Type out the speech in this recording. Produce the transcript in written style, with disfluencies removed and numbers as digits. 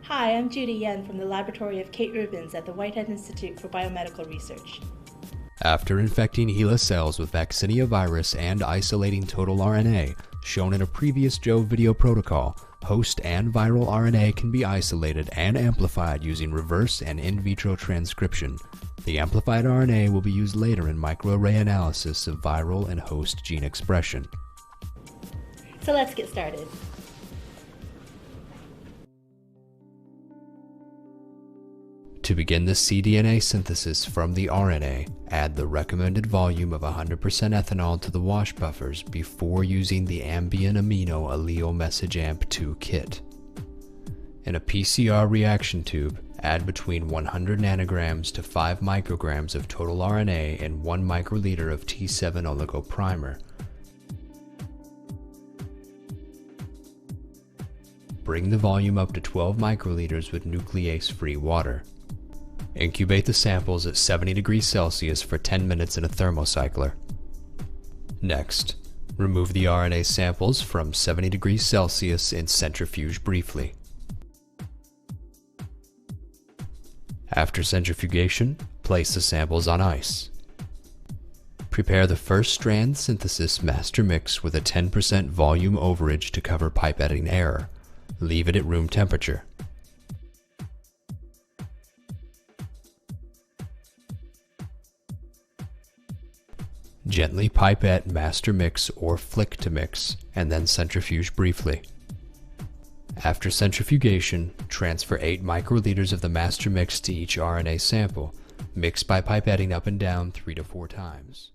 Hi, I'm Judy Yen from the laboratory of Kate Rubins at the Whitehead Institute for Biomedical Research. After infecting HeLa cells with Vaccinia virus and isolating total RNA, shown in a previous JoVE video protocol, host and viral RNA can be isolated and amplified using reverse and in vitro transcription. The amplified RNA will be used later in microarray analysis of viral and host gene expression. So let's get started. To begin the cDNA synthesis from the RNA, add the recommended volume of 100% ethanol to the wash buffers before using the ambient amino allele message AMP2 kit. In a PCR reaction tube, add between 100 nanograms to 5 micrograms of total RNA and 1 microliter of T7 oligoprimer. Bring the volume up to 12 microliters with nuclease-free water. Incubate the samples at 70 degrees Celsius for 10 minutes in a thermocycler. Next, remove the RNA samples from 70 degrees Celsius and centrifuge briefly. After centrifugation, place the samples on ice. Prepare the first strand synthesis master mix with a 10% volume overage to cover pipetting error. Leave it at room temperature. Gently pipette master mix or flick to mix, and then centrifuge briefly. After centrifugation, transfer 8 microliters of the master mix to each RNA sample. Mix by pipetting up and down 3 to 4 times.